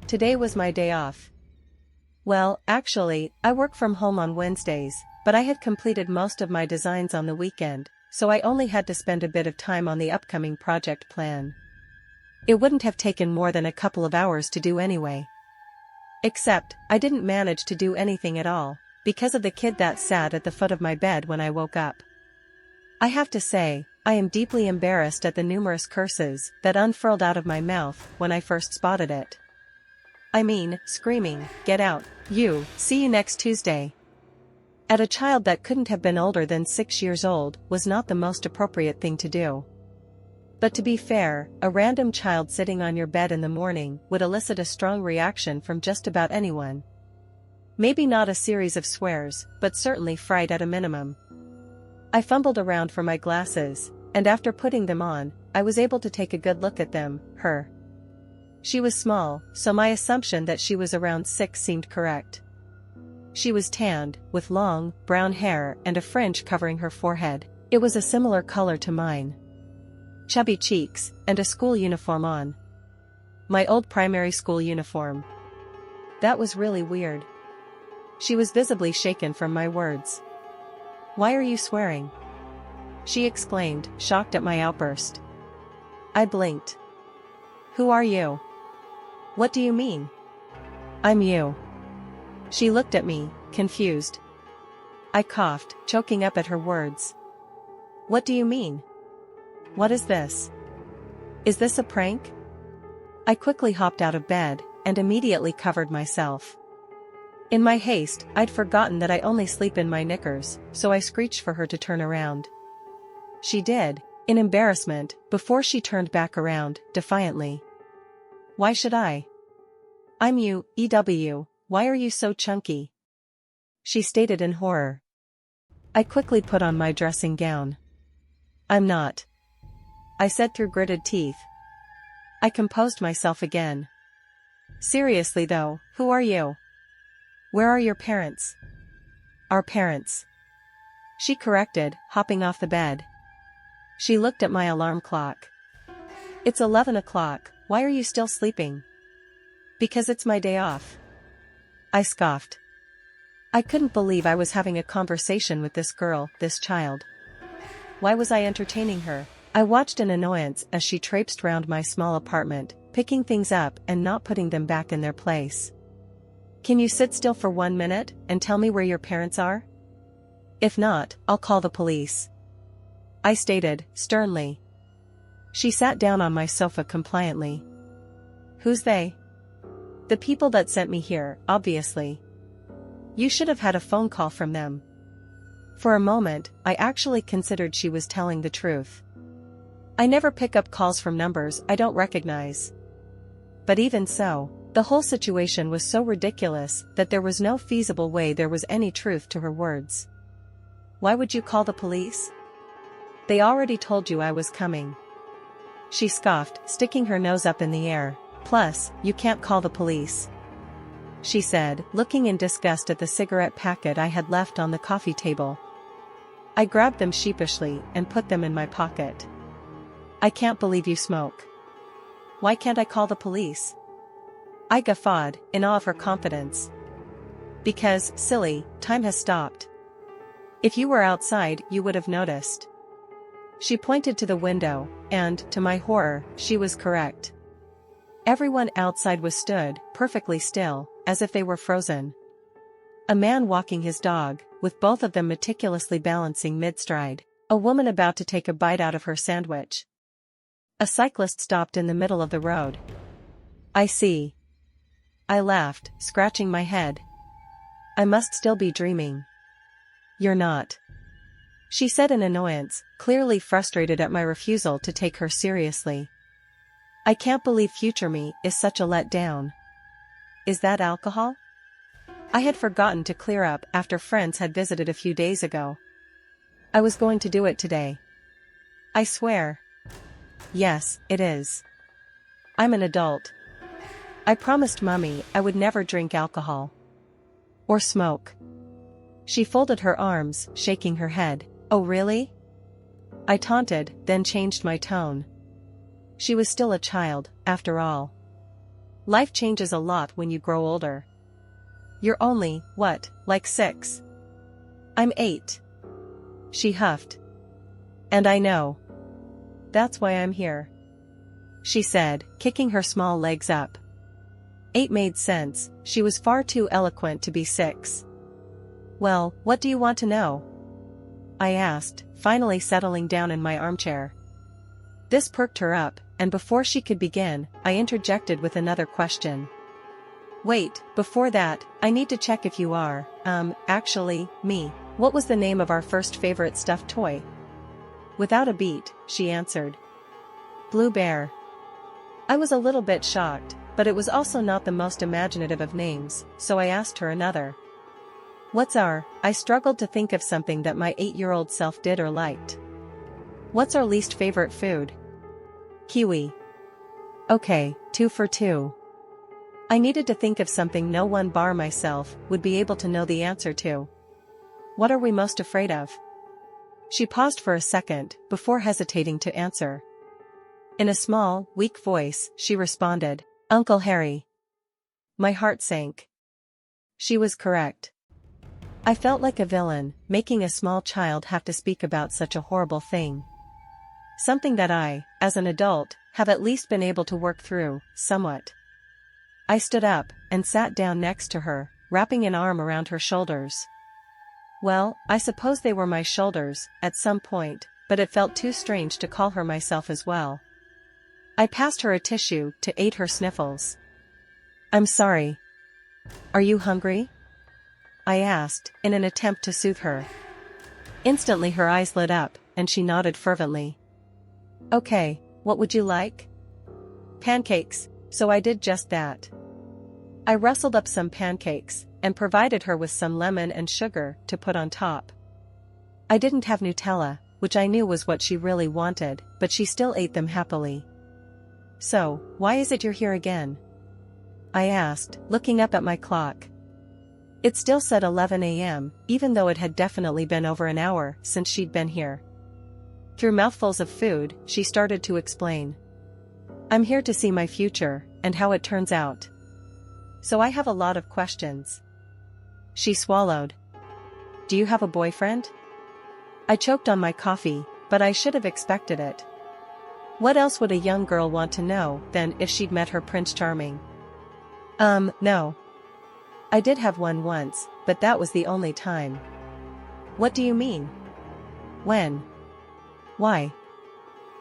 Today was my day off. Well, actually, I work from home on Wednesdays, but I had completed most of my designs on the weekend, so I only had to spend a bit of time on the upcoming project plan. It wouldn't have taken more than a couple of hours to do anyway. Except, I didn't manage to do anything at all, because of the kid that sat at the foot of my bed when I woke up. I have to say, I am deeply embarrassed at the numerous curses that unfurled out of my mouth when I first spotted it. I mean, screaming, "Get out, you, see you next Tuesday," at a child that couldn't have been older than 6 years old was not the most appropriate thing to do. But to be fair, a random child sitting on your bed in the morning would elicit a strong reaction from just about anyone. Maybe not a series of swears, but certainly fright at a minimum. I fumbled around for my glasses, and after putting them on, I was able to take a good look at them, her. She was small, so my assumption that she was around 6 seemed correct. She was tanned, with long, brown hair and a fringe covering her forehead. It was a similar color to mine. Chubby cheeks, and a school uniform on. My old primary school uniform. That was really weird. She was visibly shaken from my words. "Why are you swearing?" she exclaimed, shocked at my outburst. I blinked. "Who are you?" "What do you mean?" "I'm you." She looked at me, confused. I coughed, choking up at her words. "What do you mean? What is this? Is this a prank?" I quickly hopped out of bed, and immediately covered myself. In my haste, I'd forgotten that I only sleep in my knickers, so I screeched for her to turn around. She did, in embarrassment, before she turned back around, defiantly. "Why should I? I'm you, EW, why are you so chunky?" she stated in horror. I quickly put on my dressing gown. "I'm not," I said through gritted teeth. I composed myself again. "Seriously though, who are you? Where are your parents?" "Our parents," she corrected, hopping off the bed. She looked at my alarm clock. "It's 11 o'clock, why are you still sleeping?" "Because it's my day off." I scoffed. I couldn't believe I was having a conversation with this girl, this child. Why was I entertaining her? I watched in annoyance as she traipsed round my small apartment, picking things up and not putting them back in their place. "Can you sit still for 1 minute, and tell me where your parents are? If not, I'll call the police," I stated, sternly. She sat down on my sofa compliantly. "Who's they?" "The people that sent me here, obviously. You should have had a phone call from them." For a moment, I actually considered she was telling the truth. I never pick up calls from numbers I don't recognize. But even so, the whole situation was so ridiculous that there was no feasible way there was any truth to her words. "Why would you call the police? They already told you I was coming." She scoffed, sticking her nose up in the air. "Plus, you can't call the police," she said, looking in disgust at the cigarette packet I had left on the coffee table. I grabbed them sheepishly and put them in my pocket. "I can't believe you smoke. Why can't I call the police?" I guffawed, in awe of her confidence. "Because, silly, time has stopped. If you were outside you would have noticed." She pointed to the window, and, to my horror, she was correct. Everyone outside was stood, perfectly still, as if they were frozen. A man walking his dog, with both of them meticulously balancing mid-stride. A woman about to take a bite out of her sandwich. A cyclist stopped in the middle of the road. "I see." I laughed, scratching my head. I must still be dreaming. "You're not," she said in annoyance, clearly frustrated at my refusal to take her seriously. "I can't believe future me is such a letdown. Is that alcohol?" I had forgotten to clear up after friends had visited a few days ago. I was going to do it today. "I swear." "Yes, it is. I'm an adult. I promised Mummy I would never drink alcohol. Or smoke." She folded her arms, shaking her head. "Oh really?" I taunted, then changed my tone. She was still a child, after all. Life changes a lot when you grow older. You're only, what, like 6? I'm 8. She huffed. And I know. That's why I'm here, she said, kicking her small legs up. 8 made sense, she was far too eloquent to be 6. Well, what do you want to know? I asked, finally settling down in my armchair. This perked her up, and before she could begin, I interjected with another question. Wait, before that, I need to check if you are, actually, me. What was the name of our first favorite stuffed toy? Without a beat, she answered. Blue Bear. I was a little bit shocked, but it was also not the most imaginative of names, so I asked her another. What's our? I struggled to think of something that my 8-year-old self did or liked. What's our least favorite food? Kiwi. Okay, 2 for 2. I needed to think of something no one bar myself would be able to know the answer to. What are we most afraid of? She paused for a second, before hesitating to answer. In a small, weak voice, she responded, Uncle Harry. My heart sank. She was correct. I felt like a villain, making a small child have to speak about such a horrible thing. Something that I, as an adult, have at least been able to work through, somewhat. I stood up, and sat down next to her, wrapping an arm around her shoulders. Well, I suppose they were my shoulders, at some point, but it felt too strange to call her myself as well. I passed her a tissue to aid her sniffles. I'm sorry. Are you hungry? I asked, in an attempt to soothe her. Instantly her eyes lit up, and she nodded fervently. Okay, what would you like? Pancakes, so I did just that. I rustled up some pancakes, and provided her with some lemon and sugar to put on top. I didn't have Nutella, which I knew was what she really wanted, but she still ate them happily. So, why is it you're here again? I asked, looking up at my clock. It still said 11 a.m., even though it had definitely been over an hour since she'd been here. Through mouthfuls of food, she started to explain. I'm here to see my future, and how it turns out. So I have a lot of questions. She swallowed. Do you have a boyfriend? I choked on my coffee, but I should have expected it. What else would a young girl want to know than if she'd met her Prince Charming? No. I did have one once, but that was the only time. What do you mean? When? Why?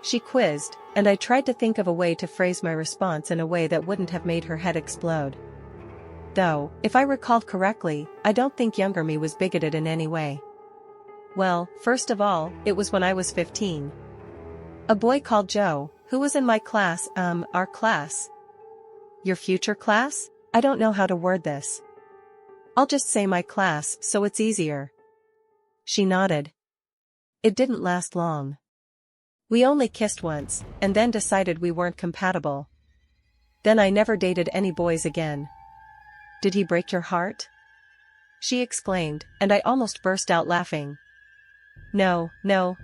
She quizzed, and I tried to think of a way to phrase my response in a way that wouldn't have made her head explode. Though, if I recalled correctly, I don't think younger me was bigoted in any way. Well, first of all, it was when I was 15. A boy called Joe, who was in my class, our class. Your future class? I don't know how to word this. I'll just say my class so it's easier. She nodded. It didn't last long. We only kissed once, and then decided we weren't compatible. Then I never dated any boys again. Did he break your heart? She exclaimed, and I almost burst out laughing. No,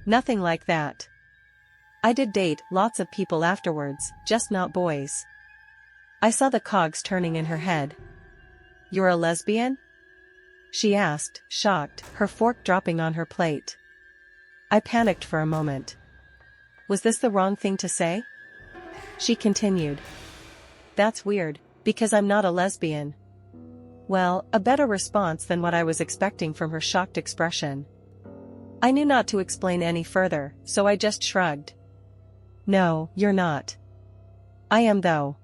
nothing like that. I did date lots of people afterwards, just not boys. I saw the cogs turning in her head. You're a lesbian? She asked, shocked, her fork dropping on her plate. I panicked for a moment. Was this the wrong thing to say? She continued. That's weird, because I'm not a lesbian. Well, a better response than what I was expecting from her shocked expression. I knew not to explain any further, so I just shrugged. No, you're not. I am though.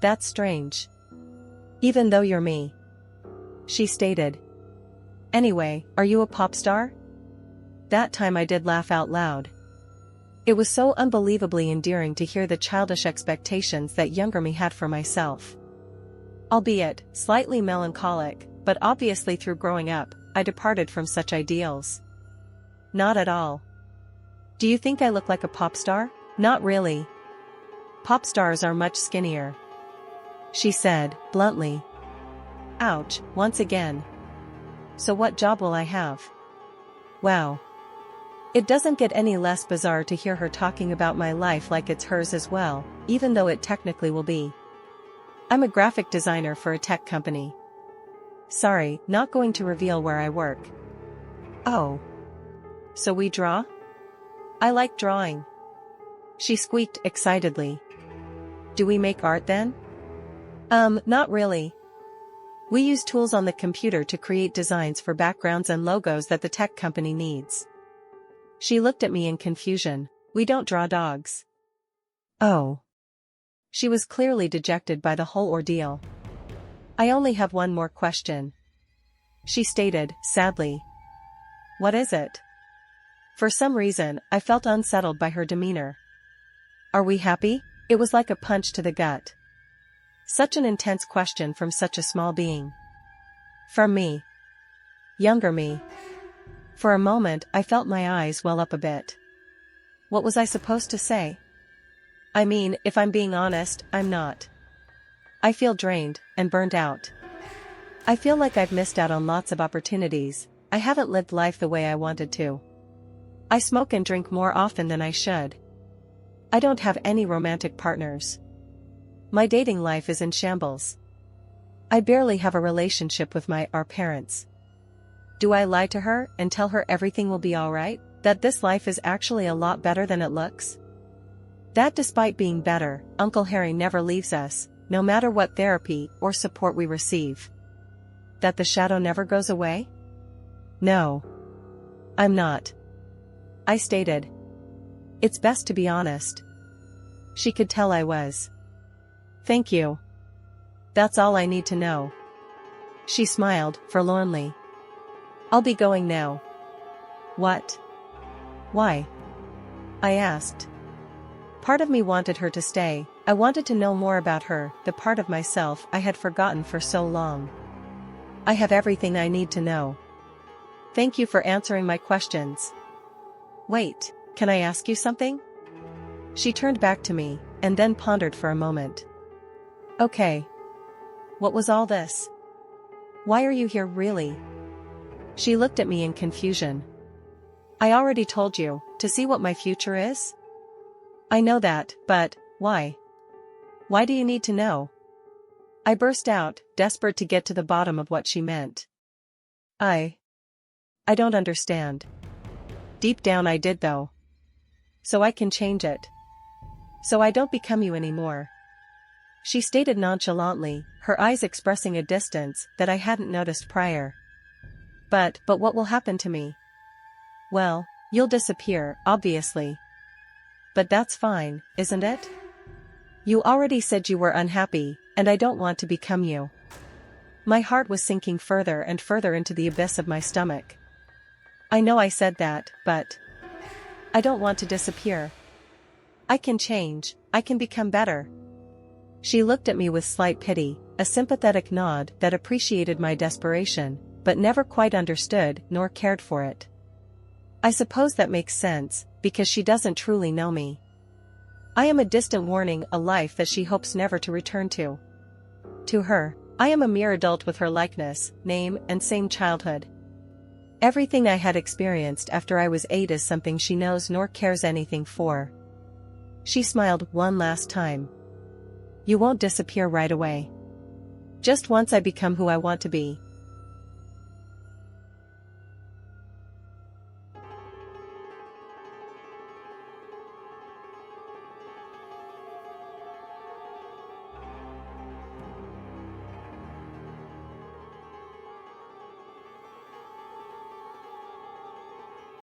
That's strange. Even though you're me. She stated. Anyway, are you a pop star? That time I did laugh out loud. It was so unbelievably endearing to hear the childish expectations that younger me had for myself. Albeit, slightly melancholic, but obviously through growing up, I departed from such ideals. Not at all. Do you think I look like a pop star? Not really. Pop stars are much skinnier. She said, bluntly. Ouch, once again. So what job will I have? Wow. It doesn't get any less bizarre to hear her talking about my life like it's hers as well, even though it technically will be. I'm a graphic designer for a tech company. Sorry, not going to reveal where I work. Oh. So we draw? I like drawing. She squeaked excitedly. Do we make art then? Not really. We use tools on the computer to create designs for backgrounds and logos that the tech company needs. She looked at me in confusion. We don't draw dogs. Oh. She was clearly dejected by the whole ordeal. I only have one more question. She stated, sadly. What is it? For some reason, I felt unsettled by her demeanor. Are we happy? It was like a punch to the gut. Such an intense question from such a small being. From me. Younger me. For a moment, I felt my eyes well up a bit. What was I supposed to say? I mean, if I'm being honest, I'm not. I feel drained and burned out. I feel like I've missed out on lots of opportunities. I haven't lived life the way I wanted to. I smoke and drink more often than I should. I don't have any romantic partners. My dating life is in shambles. I barely have a relationship with our parents. Do I lie to her and tell her everything will be alright, that this life is actually a lot better than it looks? That despite being better, Uncle Harry never leaves us, no matter what therapy or support we receive. That the shadow never goes away? No. I'm not. I stated. It's best to be honest. She could tell I was. Thank you. That's all I need to know. She smiled, forlornly. I'll be going now. What? Why? I asked. Part of me wanted her to stay. I wanted to know more about her, the part of myself I had forgotten for so long. I have everything I need to know. Thank you for answering my questions. Wait, can I ask you something? She turned back to me, and then pondered for a moment. Okay. What was all this? Why are you here really? She looked at me in confusion. I already told you, to see what my future is? I know that, but, why? Why do you need to know? I burst out, desperate to get to the bottom of what she meant. I don't understand. Deep down I did though. So I can change it. So I don't become you anymore. She stated nonchalantly, her eyes expressing a distance that I hadn't noticed prior. But what will happen to me? Well, you'll disappear, obviously. But that's fine, isn't it? You already said you were unhappy, and I don't want to become you. My heart was sinking further and further into the abyss of my stomach. I know I said that, but I don't want to disappear. I can change, I can become better. She looked at me with slight pity, a sympathetic nod that appreciated my desperation, but never quite understood nor cared for it. I suppose that makes sense, because she doesn't truly know me. I am a distant warning, a life that she hopes never to return to. To her, I am a mere adult with her likeness, name, and same childhood. Everything I had experienced after I was 8 is something she knows nor cares anything for. She smiled one last time. You won't disappear right away. Just once I become who I want to be,